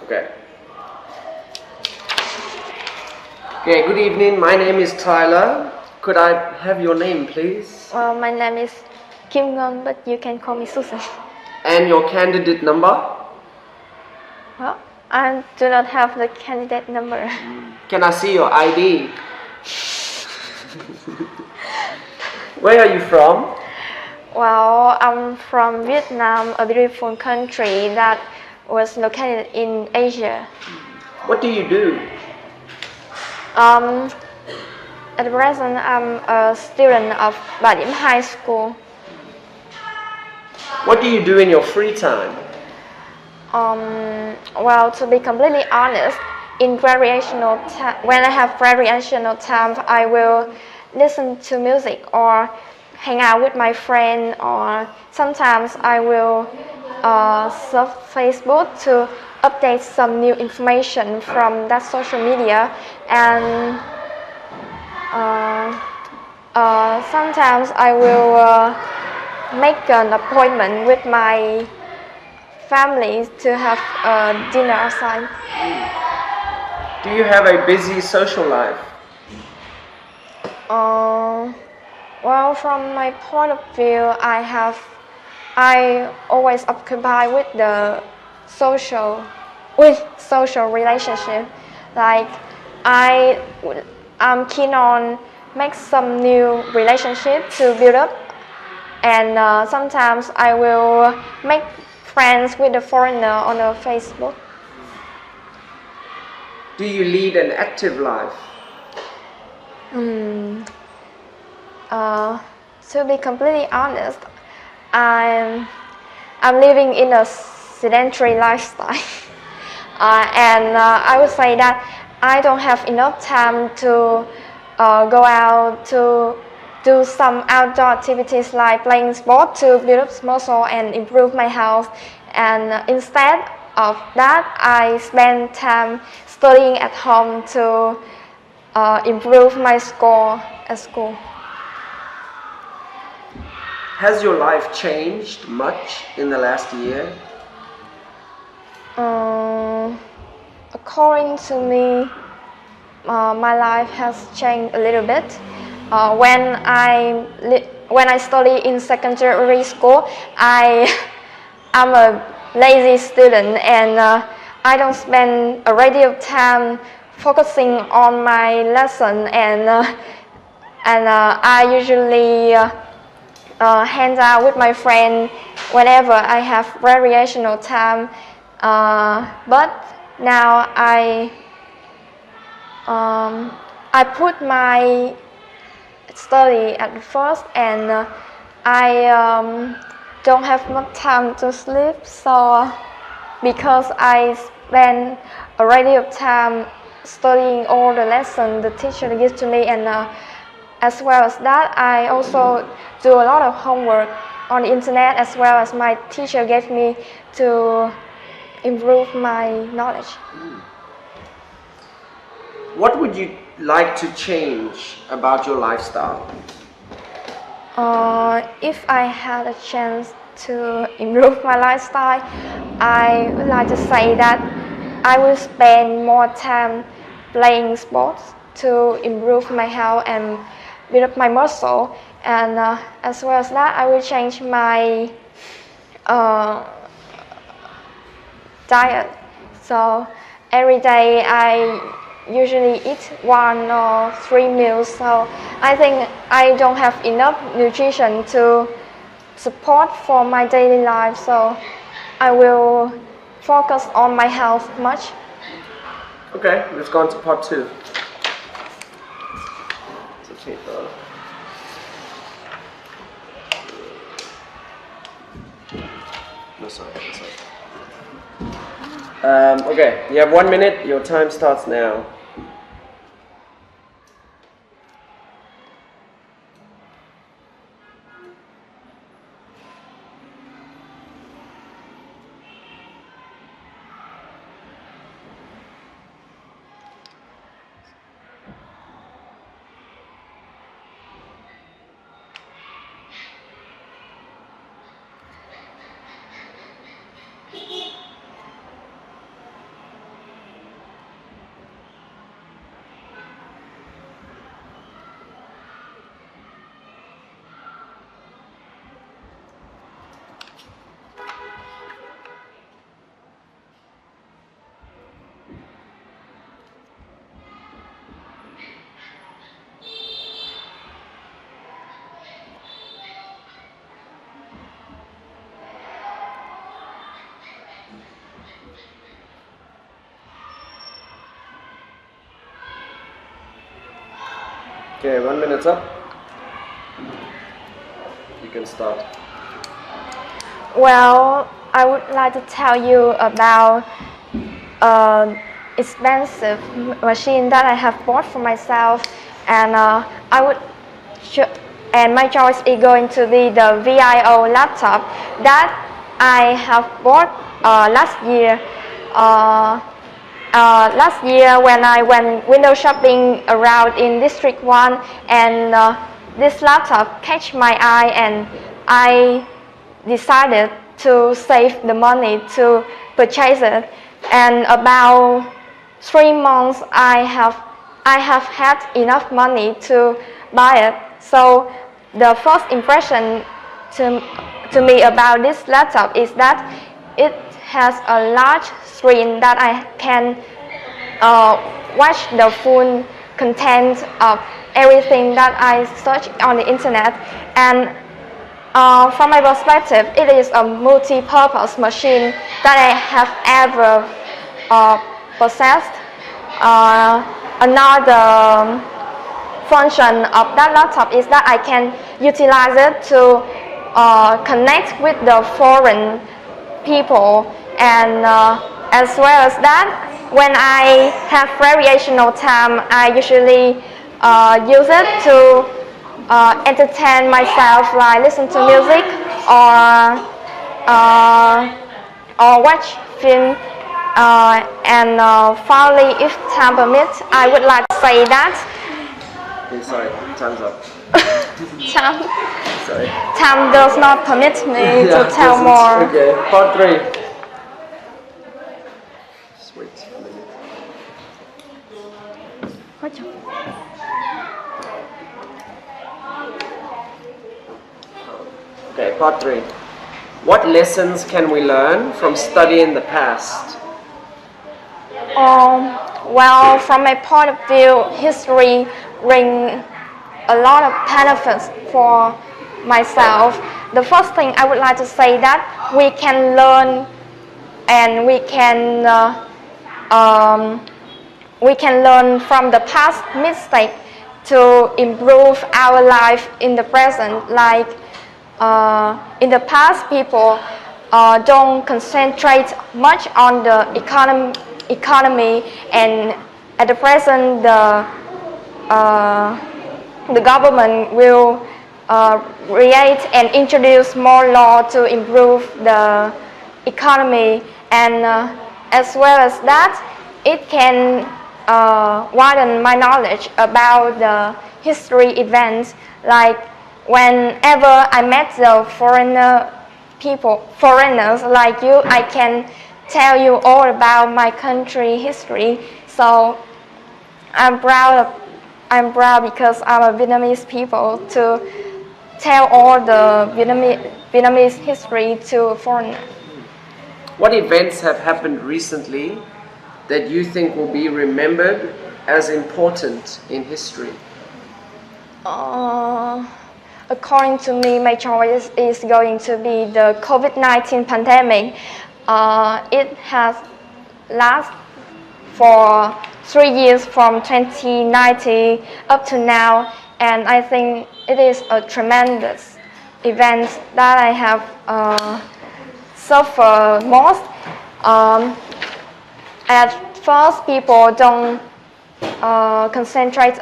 Okay. Okay, good evening. My name is Tyler. Could I have your name, please? My name is Ngan, but you can call me Susan. And your candidate number? Well, I do not have the candidate number. Can I see your ID? Where are you from? Well, I'm from Vietnam, a beautiful country that was located in Asia. What do you do? At present, I'm a student of Điểm High School. What do you do in your free time? Well, to be completely honest, when I have recreational time, I will listen to music or hang out with my friend, or sometimes I will surf Facebook to update some new information from that social media, and sometimes I will make an appointment with my family to have dinner outside. Do you have a busy social life? Well, from my point of view, I always occupy with social relationship. Like I'm keen on make some new relationship to build up, and sometimes I will make friends with a foreigner on a Facebook. Do you lead an active life? To be completely honest, I'm living in a sedentary lifestyle, and I would say that I don't have enough time to go out to do some outdoor activities like playing sport to build up muscle and improve my health. And instead of that, I spend time studying at home to improve my score at school. Has your life changed much in the last year? According to me, my life has changed a little bit. When I study in secondary school, I'm a lazy student, and I don't spend a great deal of time focusing on my lesson, and I usually hang out with my friend whenever I have recreational time. But now I put my study at first, and I don't have much time to sleep. So because I spend a great deal of time studying all the lessons the teacher gives to me, and as well as that, I also do a lot of homework on the internet, as well as my teacher gave me to improve my knowledge. What would you like to change about your lifestyle? If I had a chance to improve my lifestyle, I would like to say that I will spend more time playing sports to improve my health and build up my muscle, and as well as that, I will change my diet. So every day I usually eat 1 or 3 meals, so I think I don't have enough nutrition to support for my daily life, so I will focus on my health much. Okay, let's go on to part 2. It's a paper. No, sorry. Okay, you have 1 minute. Your time starts now. Okay, 1 minute's up. You can start. Well, I would like to tell you about expensive machine that I have bought for myself, and and my choice is going to be the VIO laptop that I have bought last year. Last year when I went window shopping around in District 1, and this laptop catch my eye, and I decided to save the money to purchase it. And about 3 months I have had enough money to buy it. So the first impression to me about this laptop is that it has a large screen that I can watch the full content of everything that I search on the internet. And from my perspective, it is a multi-purpose machine that I have ever possessed. Another function of that laptop is that I can utilize it to connect with the foreign people, and as well as that, when I have recreational time, I usually use it to entertain myself, like listen to music or watch film. And finally, if time permits, I would like to say that. Okay, sorry, time's up. Time does not permit me to tell more. Okay, part 3. Just wait a minute. Okay, part 3. What lessons can we learn from studying the past? Well, from my point of view, history brings a lot of benefits for myself. The first thing I would like to say that we can learn, and we can learn from the past mistake to improve our life in the present. Like in the past, people don't concentrate much on the economy, and at the present, the government will create and introduce more law to improve the economy, and as well as that, it can widen my knowledge about the history events. Like whenever I met the foreigners like you, I can tell you all about my country history. So I'm proud because I'm a Vietnamese people to tell all the Vietnamese history to foreigners. What events have happened recently that you think will be remembered as important in history? According to me, my choice is going to be the COVID-19 pandemic. It has lasted for 3 years from 2019 up to now, and I think it is a tremendous event that I have suffered most. At first, people don't concentrate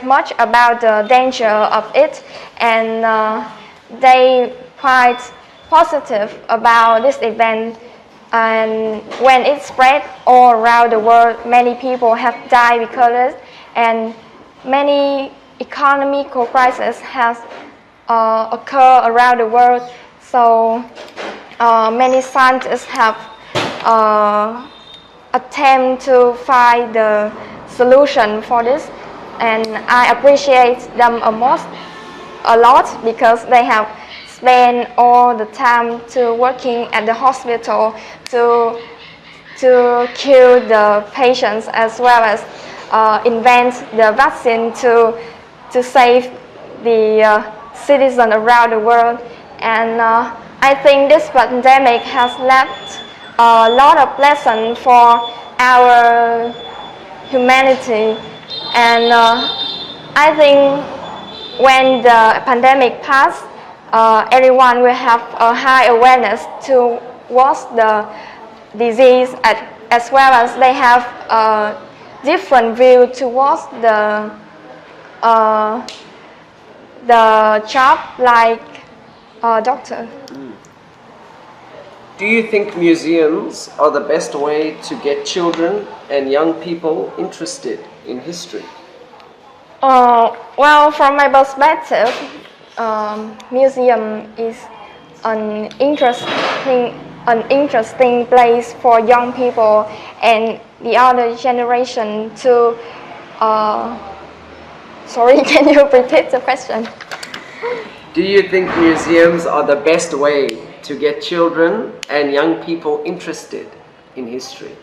much about the danger of it, and they quite positive about this event. And when it spread all around the world, many people have died because of it, and many economical crises has occurred around the world. So many scientists have attempt to find the solution for this, and I appreciate them a lot because they have spent all the time to working at the hospital to cure the patients, as well as invent the vaccine to save the citizens around the world. And I think this pandemic has left a lot of lessons for our humanity, and I think when the pandemic passed, everyone will have a high awareness towards the disease, as well as they have a different view towards the job like a doctor. Do you think museums are the best way to get children and young people interested in history? Well, from my perspective, museum is an interesting place for young people and the other generation to. Sorry, can you repeat the question? Do you think museums are the best way to get children and young people interested in history?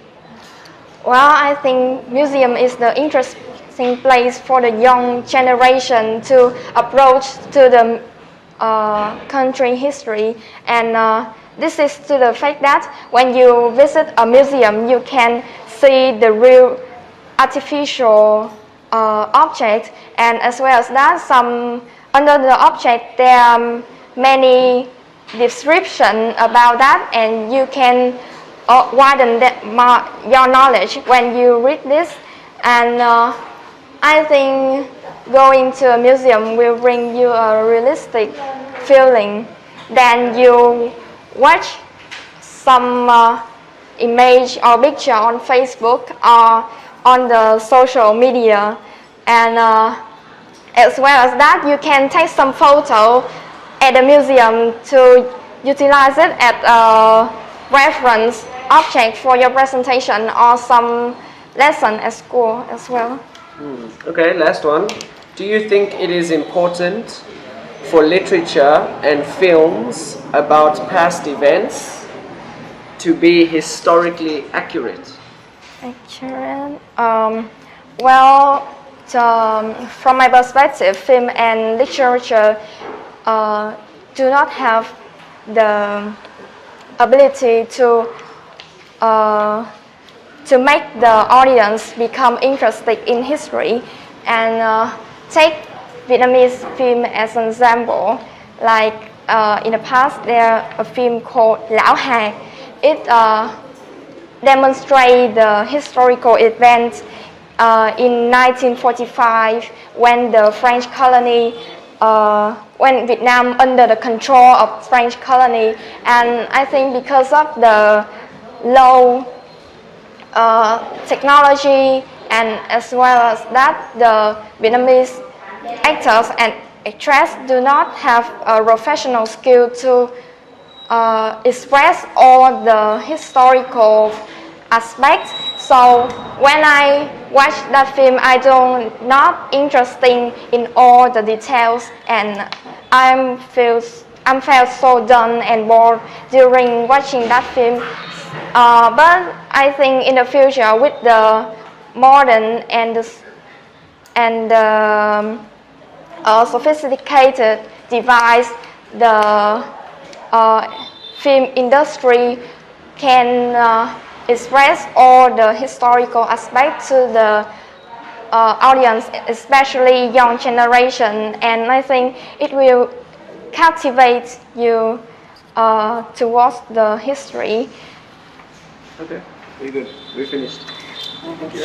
Well, I think museum is the interesting place for the young generation to approach to the country history, and this is to the fact that when you visit a museum, you can see the real artificial object, and as well as that, under the object there are many description about that, and you can widen your knowledge when you read this. And I think going to a museum will bring you a realistic feeling than you watch some image or picture on Facebook or on the social media. And as well as that, you can take some photo at the museum to utilize it as a reference object for your presentation or some lesson at school as well. Okay, last one. Do you think it is important for literature and films about past events to be historically accurate? Accurate? Well, from my perspective, film and literature do not have the ability to make the audience become interested in history. And take Vietnamese film as an example. Like in the past, there a film called Lão Hà. It demonstrates the historical events in 1945 when the French colony, when Vietnam under the control of French colony. And I think because of the low technology, and as well as that, the Vietnamese actors and actresses do not have a professional skill to express all the historical aspects. So when I watch that film, I do not interested in all the details, and I'm felt so done and bored during watching that film. But I think in the future, with the modern and sophisticated device, the film industry can express all the historical aspects to the audience, especially young generation, and I think it will captivate you towards the history. Okay, very good. We're finished. Thank you.